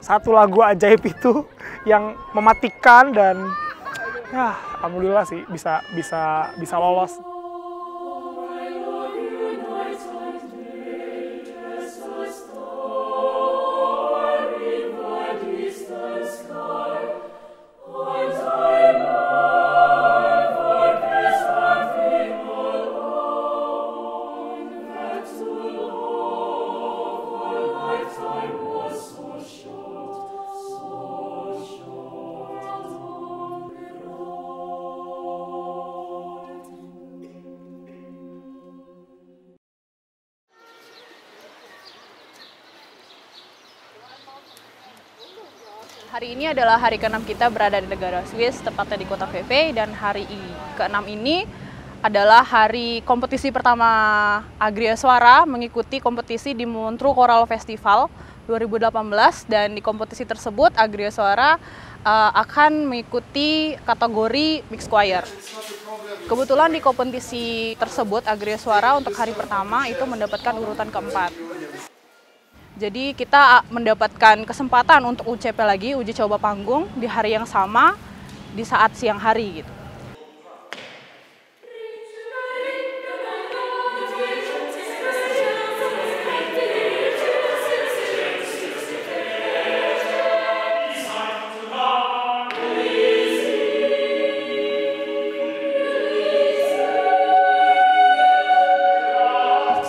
satu lagu ajaib itu yang mematikan, dan ya alhamdulillah sih bisa lolos. Hari ini adalah hari ke-6 kita berada di negara Swiss, tepatnya di kota Vevey, dan hari ke-6 ini adalah hari kompetisi pertama Agria Suara mengikuti kompetisi di Montreux Choral Festival 2018, dan di kompetisi tersebut Agria Suara akan mengikuti kategori mixed choir. Kebetulan di kompetisi tersebut Agria Suara untuk hari pertama itu mendapatkan urutan keempat. Jadi kita mendapatkan kesempatan untuk UCP lagi, uji coba panggung, di hari yang sama, di saat siang hari gitu.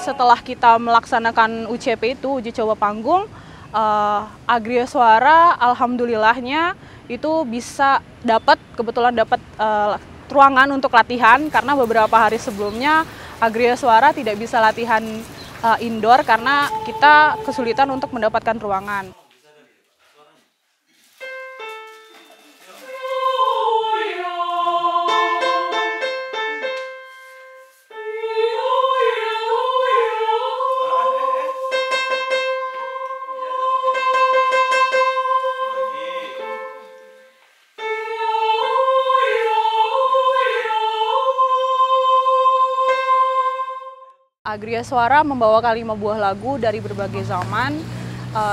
Setelah kita melaksanakan UCP itu, uji coba panggung, Agria Suara alhamdulillahnya itu bisa kebetulan dapat ruangan untuk latihan, karena beberapa hari sebelumnya Agria Suara tidak bisa latihan indoor karena kita kesulitan untuk mendapatkan ruangan. Agria Suara membawakan 5 buah lagu dari berbagai zaman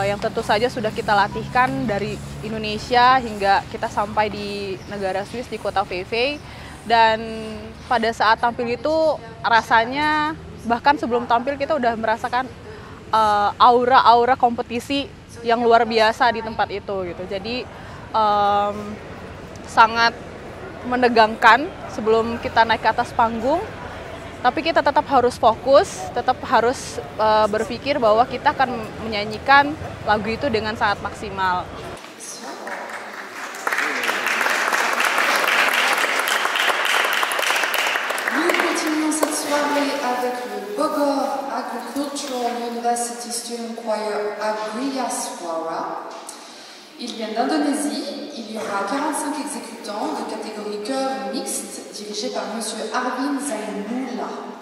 yang tentu saja sudah kita latihkan dari Indonesia hingga kita sampai di negara Swiss di kota Vevey. Dan pada saat tampil itu rasanya bahkan sebelum tampil kita udah merasakan aura-aura kompetisi yang luar biasa di tempat itu gitu. Jadi sangat menegangkan sebelum kita naik ke atas panggung. Tapi kita tetap harus fokus, tetap harus berpikir bahwa kita akan menyanyikan lagu itu dengan sangat maksimal. Nous continuons cette soirée avec le Bogor Agricultural University Student Choir Agria Suara. Il vient d'Indonésie. Il y aura 45 exécutants de catégorie chœur mixte dirigés par M. Arvin Zainullah.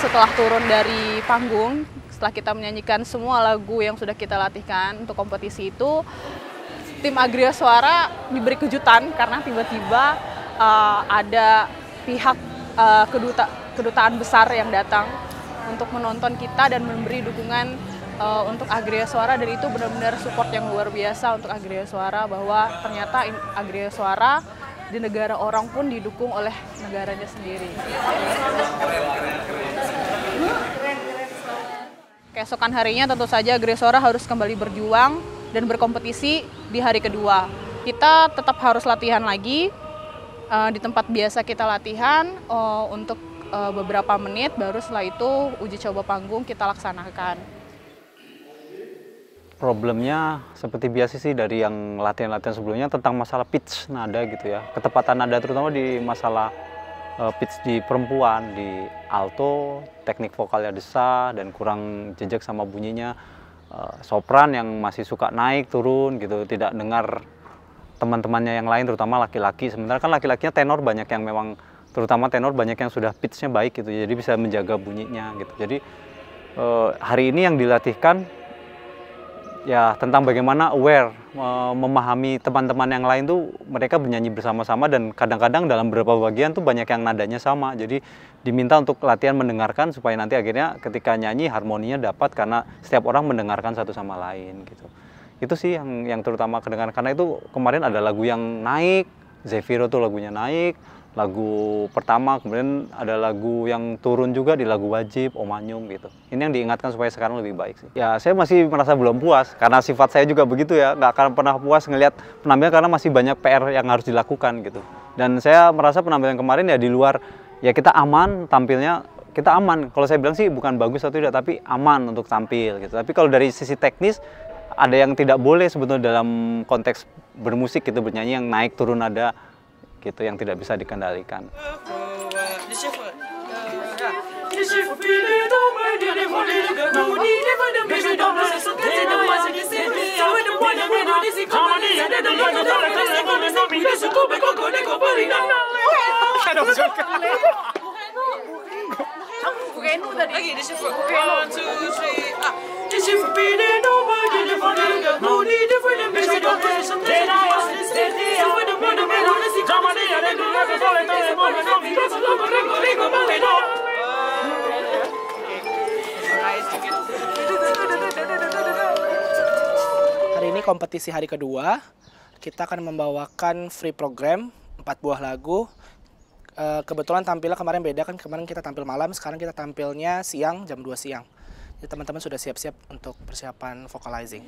setelah turun dari panggung, setelah kita menyanyikan semua lagu yang sudah kita latihkan untuk kompetisi itu, tim Agria Suara diberi kejutan karena tiba-tiba ada pihak kedutaan besar yang datang untuk menonton kita dan memberi dukungan untuk Agria Suara, dan itu benar-benar support yang luar biasa untuk Agria Suara, bahwa ternyata Agria Suara di negara orang pun didukung oleh negaranya sendiri. Keesokan harinya tentu saja Agria Suara harus kembali berjuang dan berkompetisi di hari kedua. Kita tetap harus latihan lagi di tempat biasa kita latihan untuk beberapa menit, baru setelah itu uji coba panggung kita laksanakan. Problemnya seperti biasa sih dari yang latihan-latihan sebelumnya tentang masalah pitch nada gitu ya. Ketepatan nada terutama di masalah pitch di perempuan, di alto, teknik vokalnya desah dan kurang jejak sama bunyinya. Sopran yang masih suka naik turun gitu, tidak dengar teman-temannya yang lain terutama laki-laki. Sementara kan laki-lakinya tenor banyak yang memang, terutama tenor banyak yang sudah pitchnya baik gitu, jadi bisa menjaga bunyinya gitu. Jadi hari ini yang dilatihkan ya tentang bagaimana aware, memahami teman-teman yang lain tuh, mereka bernyanyi bersama-sama dan kadang-kadang dalam beberapa bagian tuh banyak yang nadanya sama. Jadi diminta untuk latihan mendengarkan supaya nanti akhirnya ketika nyanyi harmoninya dapat karena setiap orang mendengarkan satu sama lain gitu. Itu sih yang terutama kedengaran, karena itu kemarin ada lagu yang naik, Zefiro tuh lagunya naik, lagu pertama, kemudian ada lagu yang turun juga di lagu Wajib, Omanyung gitu. Ini yang diingatkan supaya sekarang lebih baik sih. Ya saya masih merasa belum puas, karena sifat saya juga begitu ya, nggak akan pernah puas ngelihat penampilan karena masih banyak PR yang harus dilakukan gitu. Dan saya merasa penampilan kemarin ya di luar, ya kita aman tampilnya, kita aman. Kalau saya bilang sih bukan bagus atau tidak, tapi aman untuk tampil gitu. Tapi kalau dari sisi teknis, ada yang tidak boleh sebetulnya dalam konteks bermusik gitu, bernyanyi yang naik turun nada gitu, yang tidak bisa dikendalikan. Hari ini kompetisi hari kedua, kita akan membawakan free program 4 buah lagu. Kebetulan tampilnya kemarin beda kan, kemarin kita tampil malam, sekarang kita tampilnya siang, jam 2 siang. Jadi teman-teman sudah siap-siap untuk persiapan vocalizing.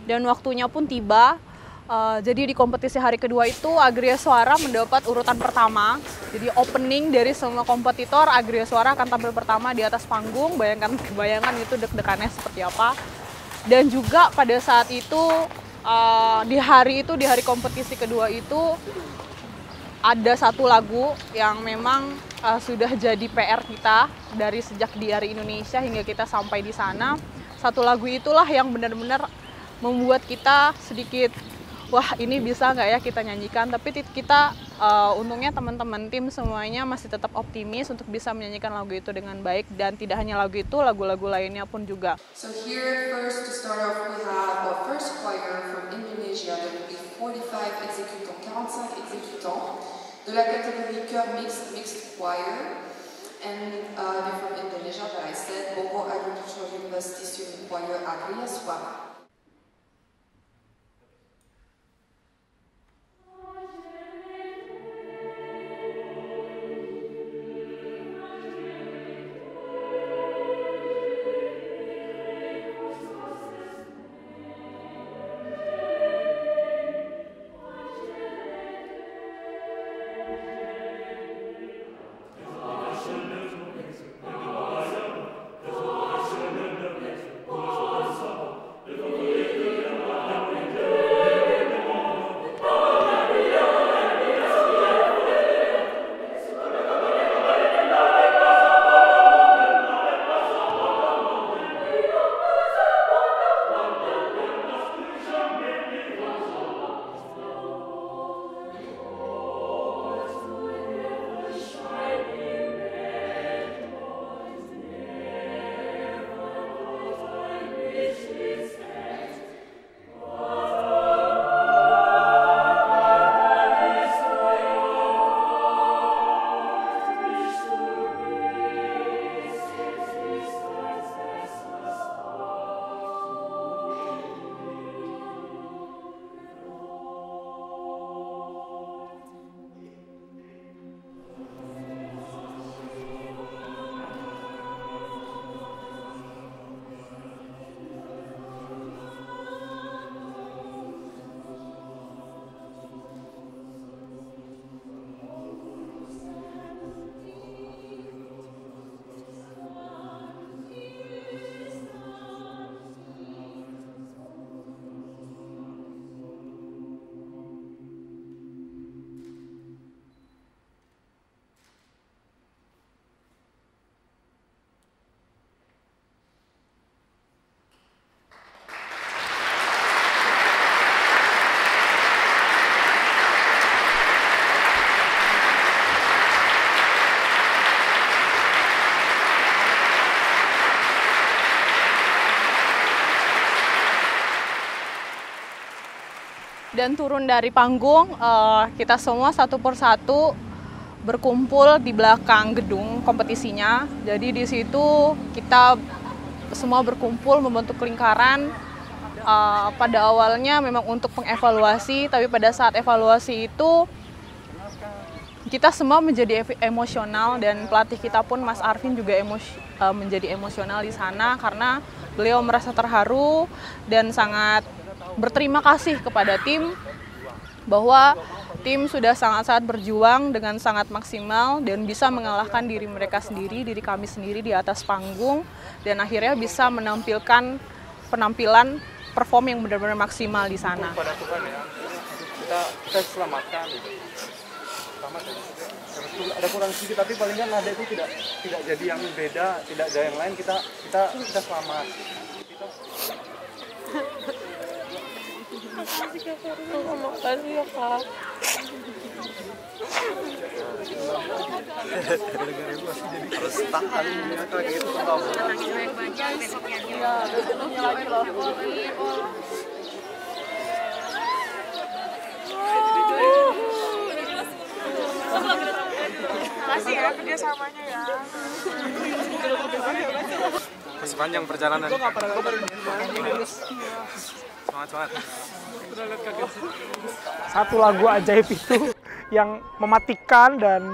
Dan waktunya pun tiba. Jadi di kompetisi hari kedua itu Agria Suara mendapat urutan pertama. Jadi opening dari semua kompetitor, Agria Suara akan tampil pertama di atas panggung. Bayangkan itu deg-degannya seperti apa. Dan juga pada saat itu di hari kompetisi kedua itu ada satu lagu yang memang sudah jadi PR kita dari sejak di Hari Indonesia hingga kita sampai di sana. Satu lagu itulah yang benar-benar membuat kita sedikit, wah ini bisa nggak ya kita nyanyikan, tapi kita untungnya teman-teman tim semuanya masih tetap optimis untuk bisa menyanyikan lagu itu dengan baik, dan tidak hanya lagu itu, lagu-lagu lainnya pun juga. So here first to start off we have our first choir from Indonesia. There will be 45 exécutants, 45 exécutants de la catégorie chœur mixed choir, and they're from Indonesia, but I said Bogor Agricultural University Student Choir Agria Suara. dan turun dari panggung, kita semua satu persatu berkumpul di belakang gedung kompetisinya. Jadi di situ kita semua berkumpul membentuk lingkaran. Pada awalnya memang untuk mengevaluasi, tapi pada saat evaluasi itu kita semua menjadi emosional dan pelatih kita pun Mas Arvin juga menjadi emosional di sana karena beliau merasa terharu dan sangat berterima kasih kepada tim bahwa tim sudah sangat-sangat berjuang dengan sangat maksimal dan bisa mengalahkan diri mereka sendiri, diri kami sendiri di atas panggung, dan akhirnya bisa menampilkan penampilan perform yang benar-benar maksimal di sana. Pada Tuhan ya, kita selamatkan. Ada kurang sedikit, tapi paling nggak nada itu tidak jadi yang beda, tidak ada yang lain, kita selamat. Makasih ya Kak. Harus tahan kayak gitu kan. Makasih ya kerjasamanya ya. Masih panjang perjalanan. Semangat. Satu lagu ajaib itu yang mematikan dan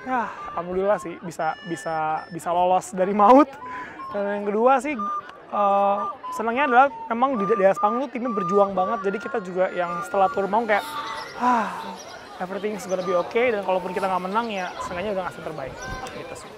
ya alhamdulillah sih bisa lolos dari maut. Dan yang kedua sih senangnya adalah memang di atas panggung timnya berjuang banget, jadi kita juga yang setelah turun panggung kayak everything is gonna be okay, dan kalaupun kita nggak menang ya seenggaknya udah ngasih terbaik gitu sih.